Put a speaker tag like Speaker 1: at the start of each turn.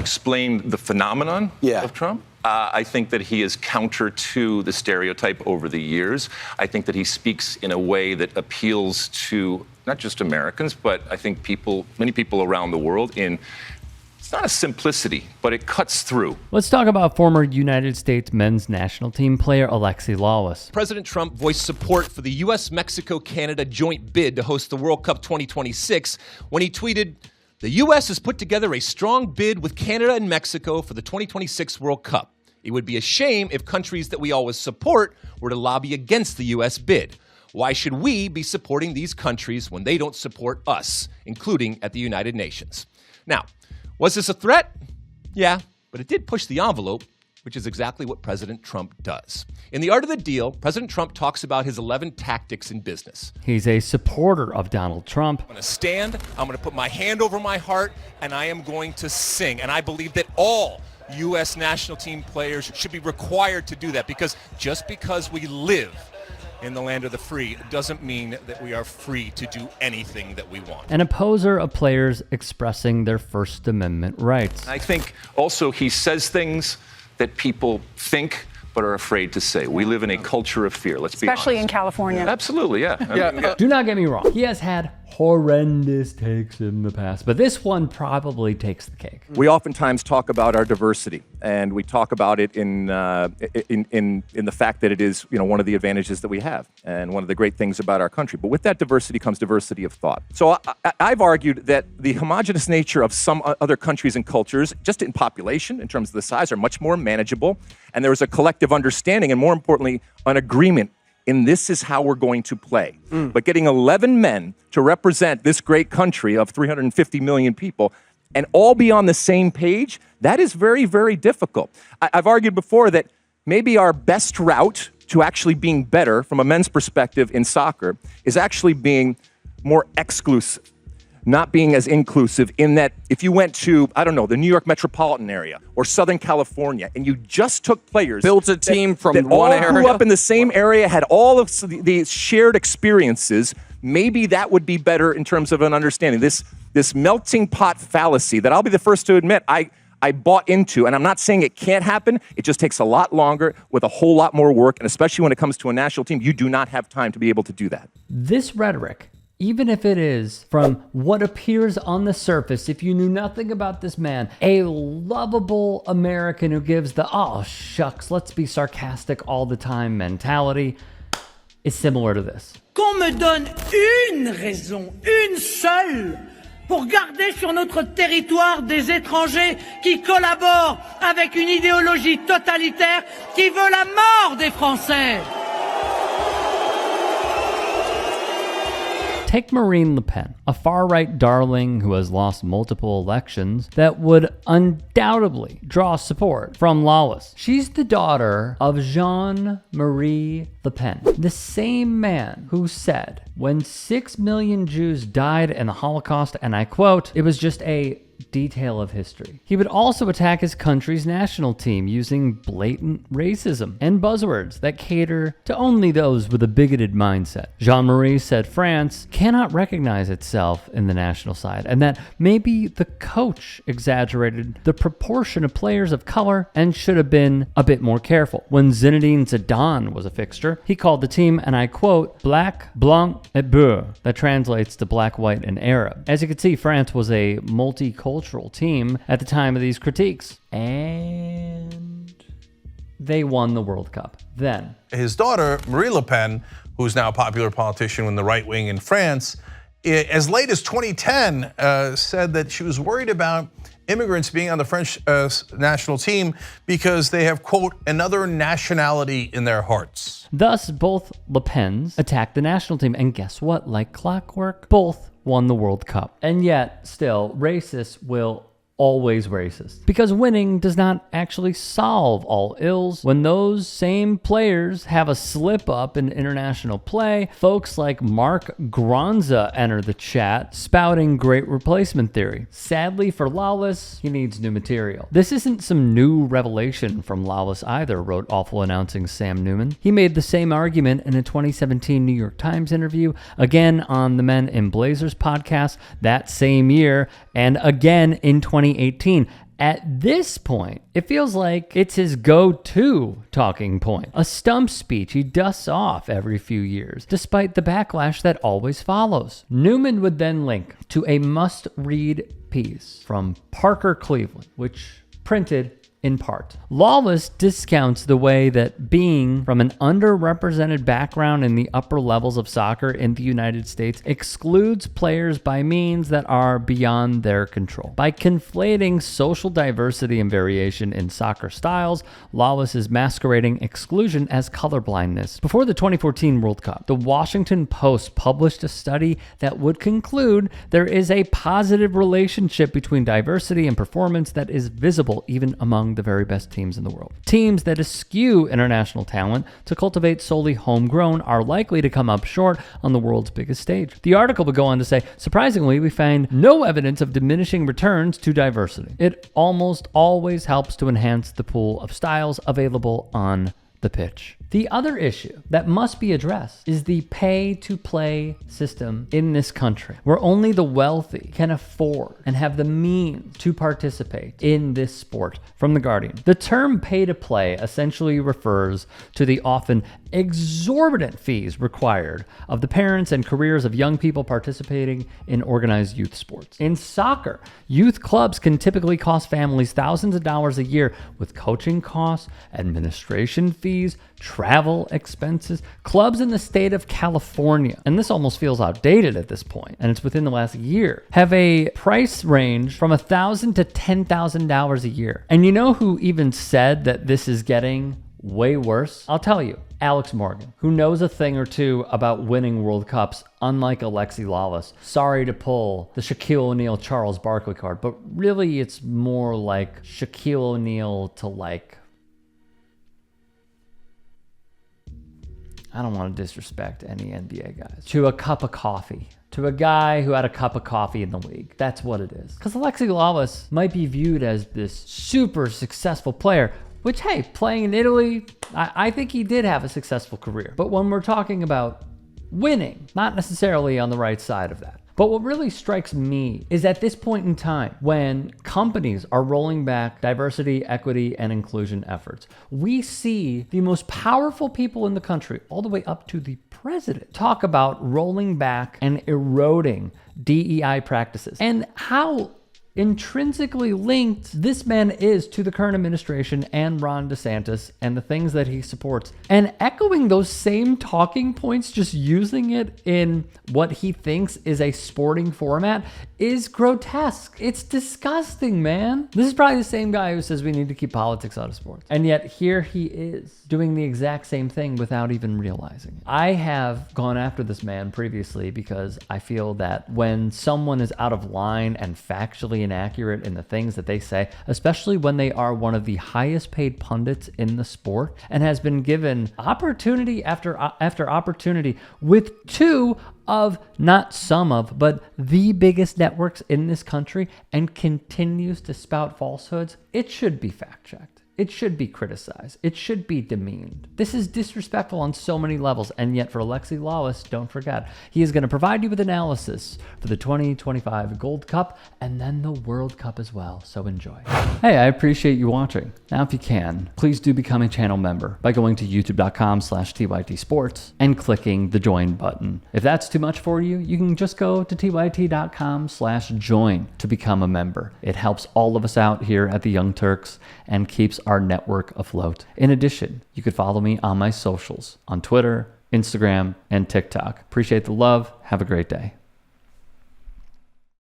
Speaker 1: explain the phenomenon of Trump. I think that he is counter to the stereotype over the years. I think that he speaks in a way that appeals to not just Americans, but I think many people around the world it's not a simplicity, but it cuts through.
Speaker 2: Let's talk about former United States men's national team player Alexi Lalas.
Speaker 3: President Trump voiced support for the U.S., Mexico, Canada joint bid to host the World Cup 2026 when he tweeted, "The U.S. has put together a strong bid with Canada and Mexico for the 2026 World Cup. It would be a shame if countries that we always support were to lobby against the U.S. bid. Why should we be supporting these countries when they don't support us, including at the United Nations?" Now, was this a threat? Yeah, but it did push the envelope, which is exactly what President Trump does. In The Art of the Deal, President Trump talks about his 11 tactics in business.
Speaker 2: He's a supporter of Donald Trump.
Speaker 3: I'm going to stand, I'm going to put my hand over my heart, and I am going to sing. And I believe that all U.S. national team players should be required to do that, because just because we live in the land of the free doesn't mean that we are free to do anything that we want.
Speaker 2: An opposer of players expressing their First Amendment rights.
Speaker 1: I think also he says things that people think but are afraid to say. We live in a culture of fear, let's be honest.
Speaker 4: Especially in California.
Speaker 1: Absolutely, yeah.
Speaker 2: Do not get me wrong. He has had horrendous takes in the past, but this one probably takes the cake.
Speaker 5: We oftentimes talk about our diversity, and we talk about it in the fact that it is, one of the advantages that we have, and one of the great things about our country. But with that diversity comes diversity of thought. So I've argued that the homogenous nature of some other countries and cultures, just in population, in terms of the size, are much more manageable, and there is a collective understanding, and more importantly, an agreement in this is how we're going to play. But getting 11 men to represent this great country of 350 million people and all be on the same page, that is very, very difficult. I've argued before that maybe our best route to actually being better from a men's perspective in soccer is actually being more exclusive, not being as inclusive, in that if you went to, the New York metropolitan area or Southern California, and you just took players,
Speaker 6: built a team from
Speaker 5: that
Speaker 6: one
Speaker 5: all
Speaker 6: area,
Speaker 5: grew up in the same area, had all of the shared experiences, maybe that would be better in terms of an understanding. This melting pot fallacy that I'll be the first to admit I bought into, and I'm not saying it can't happen, it just takes a lot longer with a whole lot more work, and especially when it comes to a national team, you do not have time to be able to do that.
Speaker 2: This rhetoric, even if it is from what appears on the surface, if you knew nothing about this man, a lovable American who gives the, oh shucks, let's be sarcastic all the time mentality, is similar to this.
Speaker 7: Qu'on me donne une raison, une seule, pour garder sur notre territoire des étrangers qui collaborent avec une idéologie totalitaire qui veut la mort des Français.
Speaker 2: Take Marine Le Pen, a far-right darling who has lost multiple elections that would undoubtedly draw support from Lalas. She's the daughter of Jean-Marie Le Pen, the same man who said, when 6 million Jews died in the Holocaust, and I quote, "It was just a detail of history." He would also attack his country's national team using blatant racism and buzzwords that cater to only those with a bigoted mindset. Jean-Marie said France cannot recognize itself in the national side, and that maybe the coach exaggerated the proportion of players of color and should have been a bit more careful. When Zinedine Zidane was a fixture, he called the team, and I quote, "Black, blanc, et bleu." That translates to black, white, and Arab. As you can see, France was a multicultural team at the time of these critiques, and they won the World Cup. Then
Speaker 8: his daughter, Marine Le Pen, who's now a popular politician in the right wing in France, as late as 2010 said that she was worried about immigrants being on the French national team because they have, quote, another nationality in their hearts.
Speaker 2: Thus, both Le Pens attacked the national team, and guess what? Like clockwork, both won the World Cup. And yet, still, racists will always racist, because winning does not actually solve all ills. When those same players have a slip up in international play, folks like Mark Gronza enter the chat spouting great replacement theory. Sadly for Lalas, he needs new material. This isn't some new revelation from Lalas either, wrote awful announcing Sam Newman. He made the same argument in a 2017 New York Times interview, again on the Men in Blazers podcast that same year, and again in 2018. At this point, it feels like it's his go-to talking point, a stump speech he dusts off every few years, despite the backlash that always follows. Newman would then link to a must-read piece from Parker Cleveland, which printed in part. Lalas discounts the way that being from an underrepresented background in the upper levels of soccer in the United States excludes players by means that are beyond their control. By conflating social diversity and variation in soccer styles, Lalas is masquerading exclusion as colorblindness. Before the 2014 World Cup, the Washington Post published a study that would conclude there is a positive relationship between diversity and performance that is visible even among the very best teams in the world. Teams that eschew international talent to cultivate solely homegrown are likely to come up short on the world's biggest stage. The article would go on to say, surprisingly, we find no evidence of diminishing returns to diversity. It almost always helps to enhance the pool of styles available on the pitch. The other issue that must be addressed is the pay-to-play system in this country, where only the wealthy can afford and have the means to participate in this sport. From The Guardian, the term pay-to-play essentially refers to the often exorbitant fees required of the parents and careers of young people participating in organized youth sports. In soccer, youth clubs can typically cost families thousands of dollars a year with coaching costs, administration fees, travel expenses. Clubs in the state of California, and this almost feels outdated at this point, and it's within the last year, have a price range from $1,000 to $10,000 a year. And you know who even said that this is getting way worse? I'll tell you. Alex Morgan, who knows a thing or two about winning World Cups, unlike Alexi Lalas. Sorry to pull the Shaquille O'Neal Charles Barkley card, but really it's more like Shaquille O'Neal to like, I don't want to disrespect any NBA guys, to a cup of coffee. To a guy who had a cup of coffee in the league. That's what it is. Because Alexi Lalas might be viewed as this super successful player, which, hey, playing in Italy, I think he did have a successful career. But when we're talking about winning, not necessarily on the right side of that. But what really strikes me is at this point in time, when companies are rolling back diversity, equity, and inclusion efforts, we see the most powerful people in the country, all the way up to the president, talk about rolling back and eroding DEI practices. And how intrinsically linked this man is to the current administration and Ron DeSantis and the things that he supports. And echoing those same talking points, just using it in what he thinks is a sporting format, is grotesque. It's disgusting, man. This is probably the same guy who says we need to keep politics out of sports. And yet here he is doing the exact same thing without even realizing it. I have gone after this man previously because I feel that when someone is out of line and factually inaccurate in the things that they say, especially when they are one of the highest paid pundits in the sport and has been given opportunity after opportunity with two of, not some of, but the biggest networks in this country, and continues to spout falsehoods, it should be fact-checked. It should be criticized. It should be demeaned. This is disrespectful on so many levels, and yet for Alexi Lalas, don't forget, he is going to provide you with analysis for the 2025 Gold Cup and then the World Cup as well, so enjoy. Hey, I appreciate you watching. Now, if you can, please do become a channel member by going to youtube.com/TYT Sports and clicking the join button. If that's too much for you, you can just go to tyt.com/join to become a member. It helps all of us out here at the Young Turks and keeps our network afloat. In addition, you could follow me on my socials on Twitter, Instagram, and TikTok. Appreciate the love. Have a great day.